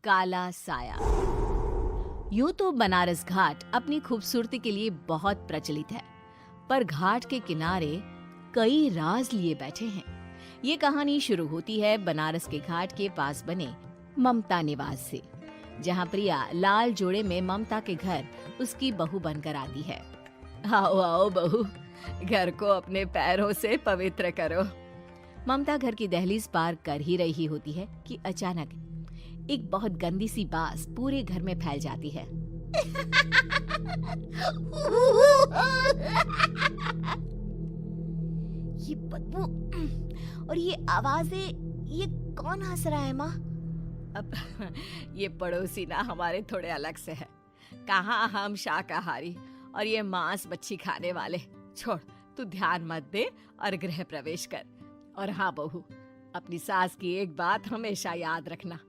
काला साया। यूं तो बनारस घाट अपनी खूबसूरती के लिए बहुत प्रचलित है, पर घाट के किनारे कई राज लिए बैठे हैं। ये कहानी शुरू होती है बनारस के घाट के पास बने ममता निवास से, जहां प्रिया लाल जोड़े में ममता के घर उसकी बहू बनकर आती है। आओ आओ बहू, घर को अपने पैरों से पवित्र करो। ममता घर की दहलीज पार कर ही रही होती है कि अचानक एक बहुत गंदी सी बास पूरे घर में फैल जाती है। ये बदबू और ये आवाजें, ये कौन हंस रहा है माँ? अब ये पड़ोसी ना हमारे थोड़े अलग से है। कहाँ हम शाकाहारी और ये मांस मच्छी खाने वाले। छोड़, तू ध्यान मत दे और गृह प्रवेश कर। और हाँ बहू, अपनी सास की एक बात हमेशा याद रखना,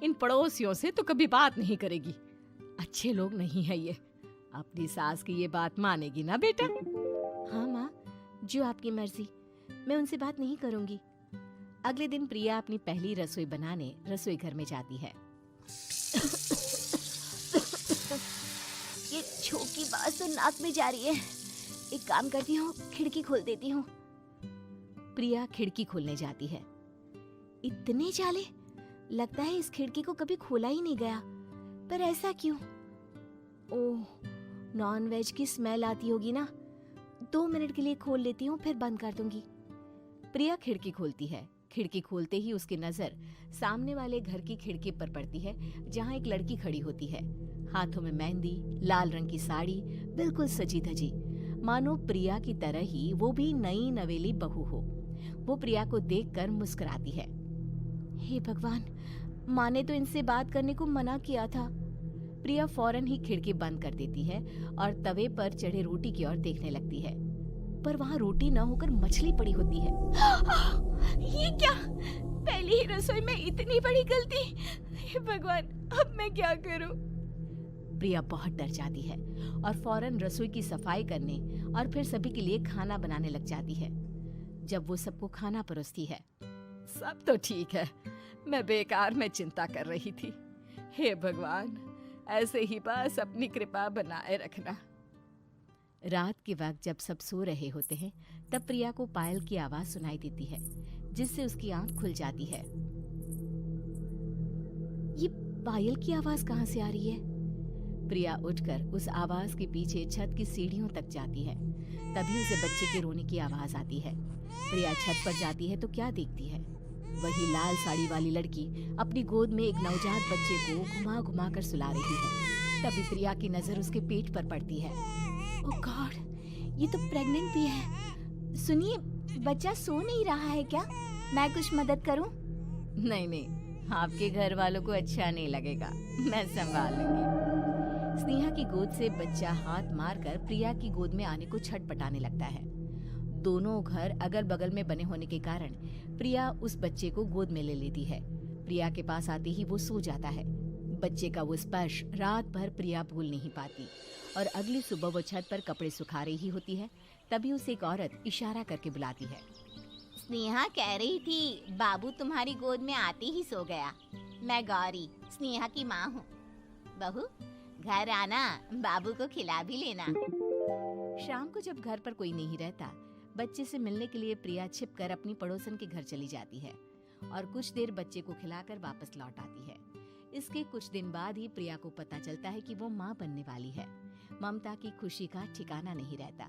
इन पड़ोसियों से तो कभी बात नहीं करेगी। अच्छे लोग नहीं है ये। अपनी सास की ये बात मानेगी ना बेटा? हाँ माँ, जो आपकी मर्जी, मैं उनसे बात नहीं करूंगी। अगले दिन प्रिया अपनी पहली रसोई बनाने रसोई घर में जाती है। ये छोकी बात तो नाक में जा रही है। एक काम करती हूँ, खिड़की खोल देती हूँ। प्रिया खिड़की खोलने जाती है। इतने जाले, लगता है इस खिड़की को कभी खोला ही नहीं गया। पर ऐसा क्यों? ओह, नॉन वेज की स्मेल आती होगी ना। 2 मिनट के लिए खोल लेती हूँ, फिर बंद कर दूंगी। प्रिया खिड़की खोलती है। खिड़की खोलते ही उसकी नजर सामने वाले घर की खिड़की पर पड़ती है, जहाँ एक लड़की खड़ी होती है। हाथों में मेहंदी, लाल रंग की साड़ी, बिल्कुल सजी धजी, मानो प्रिया की तरह ही वो भी नई नवेली बहू हो। वो प्रिया को देखकर मुस्कुराती है। हे भगवान, माँ ने तो इनसे बात करने को मना किया था। प्रिया फौरन ही खिड़की बंद कर देती है और तवे पर चढ़े रोटी की ओर देखने लगती है, पर वहाँ रोटी न होकर मछली पड़ी होती है। ये क्या? पहली ही रसोई में इतनी बड़ी गलती। हे भगवान, अब मैं क्या करूं? प्रिया बहुत डर जाती है और फौरन रसोई की सफाई करने और फिर सभी के लिए खाना बनाने लग जाती है। जब वो सबको खाना परोसती है, सब तो ठीक है, मैं बेकार में चिंता कर रही थी। हे भगवान, ऐसे ही बस अपनी कृपा बनाए रखना। रात के वक्त जब सब सो रहे होते हैं, तब प्रिया को पायल की आवाज सुनाई देती है, जिससे उसकी आंख खुल जाती है। ये पायल की आवाज कहाँ से आ रही है? प्रिया उठकर उस आवाज के पीछे छत की सीढ़ियों तक जाती है। तभी उसे बच्चे के रोने की आवाज आती है। प्रिया छत पर जाती है तो क्या देखती है? वही लाल साड़ी वाली लड़की अपनी गोद में एक नवजात बच्चे को घुमा घुमा कर सुला रही है। तभी प्रिया की नजर उसके पेट पर पड़ती है। ओह गॉड, ये तो प्रेग्नेंट भी है। सुनिए, बच्चा सो नहीं रहा है क्या? मैं कुछ मदद करूं? नहीं नहीं, आपके घर वालों को अच्छा नहीं लगेगा, मैं संभाल लूंगी। स्नेहा की गोद से बच्चा हाथ मारकर प्रिया की गोद में आने को छटपटाने लगता है। दोनों घर अगल बगल में बने होने के कारण प्रिया उस बच्चे को गोद में ले लेती है। प्रिया के पास आते ही वो सो जाता है। बच्चे का वो स्पर्श रात भर प्रिया भूल नहीं पाती और अगली सुबह वो छत पर कपड़े सुखा रही होती है। तभी उसे एक औरत इशारा करके बुलाती है। स्नेहा कह रही थी बाबू तुम्हारी गोद में आते ही सो गया। मैं गौरी, स्नेहा की माँ हूँ। बहू, घर आना, बाबू को खिला भी लेना। शाम को जब घर पर कोई नहीं रहता, बच्चे से मिलने के लिए प्रिया छिपकर अपनी पड़ोसन के घर चली जाती है और कुछ देर बच्चे को खिलाकर वापस लौट आती है। इसके कुछ दिन बाद ही प्रिया को पता चलता है कि वो माँ बनने वाली है। ममता की खुशी का ठिकाना नहीं रहता।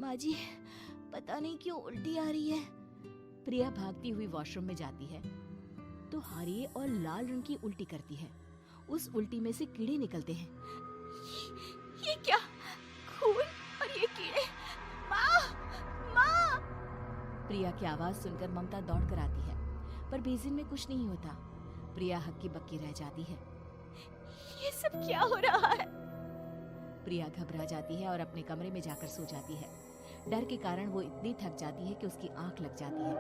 माँ जी, पता नहीं क्यों उल्टी आ रही है। प्रिया भागती हुई वॉशरूम में जाती है तो हरे और लाल रंग की उल्टी करती है। उस उल्टी में से कीड़े निकलते हैं। ये क्या? खून और ये कीड़े! माँ! माँ! प्रिया की आवाज सुनकर ममता दौड़ कर आती है, पर बेसिन में कुछ नहीं होता। प्रिया हक्की बक्की रह जाती है। ये सब क्या हो रहा है? प्रिया घबरा जाती है और अपने कमरे में जाकर सो जाती है। डर के कारण वो इतनी थक जाती है कि उसकी आंख लग जाती है।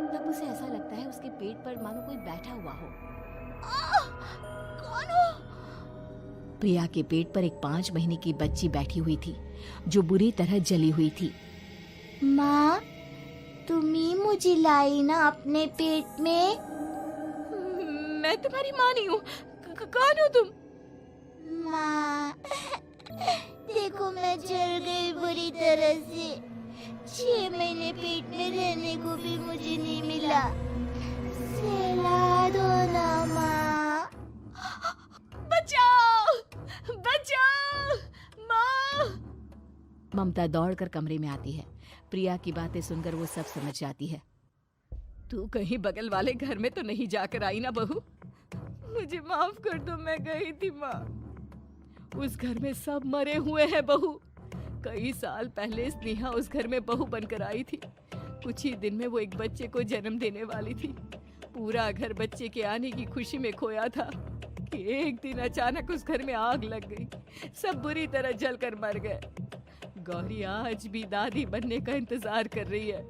तब उसे ऐसा लगता है उसके पेट पर मानो कोई बैठा हुआ हो। कौन हो? प्रिया के पेट पर एक 5 महीने की बच्ची बैठी हुई थी, जो बुरी तरह जली हुई थी। माँ, तुम ही मुझे लाई ना अपने पेट में। मैं तुम्हारी माँ नहीं हूँ। कौन हो तुम? माँ, देखो मैं जल गई बुरी तरह से। 6 महीने पेट में रहने को भी मुझे नहीं मिला। सहला दो ना माँ। बचाओ, बचाओ, माँ! ममता दौड़कर कमरे में आती है। प्रिया की बातें सुनकर वो सब समझ जाती है। तू कहीं बगल वाले घर में तो नहीं जाकर आई ना बहू? मुझे माफ कर दो, मैं गई थी माँ। उस घर में सब मरे हुए हैं बहू। कई साल पहले स्नेहा उस घर में बहू बनकर आई थी। कुछ ही दिन में वो एक बच्चे को जन्म देने वाली थी। पूरा घर बच्चे के आने की खुशी में खोया था कि एक दिन अचानक उस घर में आग लग गई। सब बुरी तरह जलकर मर गए। गौरी आज भी दादी बनने का इंतजार कर रही है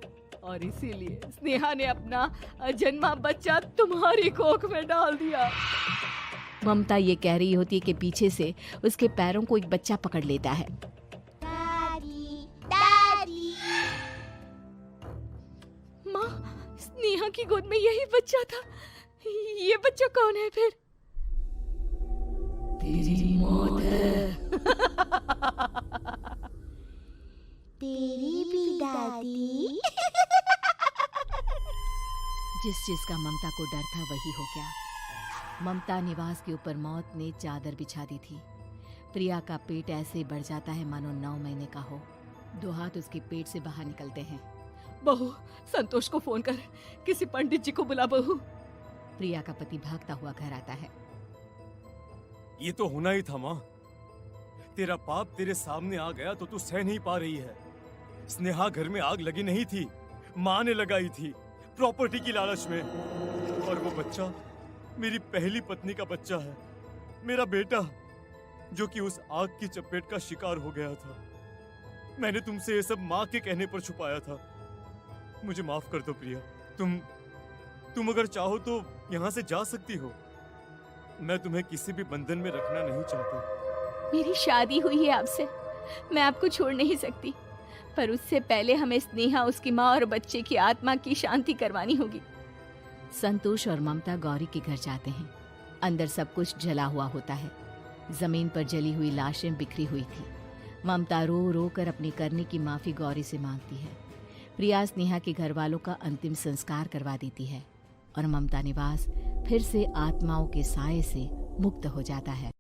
और इसीलिए स्नेहा ने अपना अजन्मा बच्चा तुम्हारी कोख में डाल दिया। ममता ये कह रही होती है कि पीछे से उसके पैरों को एक बच्चा पकड़ लेता है। दादी, दादी। माँ, स्नेहा की गोद में यही बच्चा था। ये बच्चा कौन है फिर? तेरी मौत है। तेरी भी दादी। जिस चीज का ममता को डर था वही हो गया। ममता निवास के ऊपर मौत ने चादर बिछा दी थी। प्रिया का पेट ऐसे बढ़ जाता है मानो 9 महीने का हो। 2 हाथ उसके पेट से बाहर निकलते हैं। बहू, संतोष को फोन कर, किसी पंडित जी को बुला बहू। प्रिया का पति भागता हुआ घर आता है। ये तो होना ही था माँ। तेरा पाप तेरे सामने आ गया तो तू सह नहीं पा रही है। स्नेहा घर में आग लगी नहीं थी, माँ ने लगाई थी, प्रॉपर्टी की लालच में। और वो बच्चा मेरी पहली पत्नी का बच्चा है, मेरा बेटा, जो कि उस आग की चपेट का शिकार हो गया था। मैंने तुमसे ये सब माँ के कहने पर छुपाया था। मुझे माफ कर दो प्रिया। तुम अगर चाहो तो यहाँ से जा सकती हो। मैं तुम्हें किसी भी बंधन में रखना नहीं चाहता। मेरी शादी हुई है आपसे, मैं आपको छोड़ नहीं सकती, पर उससे पहले हमें स्नेहा, उसकी माँ और बच्चे की आत्मा की शांति करवानी होगी। संतोष और ममता गौरी के घर जाते हैं। अंदर सब कुछ जला हुआ होता है। जमीन पर जली हुई लाशें बिखरी हुई थी। ममता रो रो कर अपनी करने की माफी गौरी से मांगती है। प्रिया स्नेहा के घर वालों का अंतिम संस्कार करवा देती है और ममता निवास फिर से आत्माओं के साए से मुक्त हो जाता है।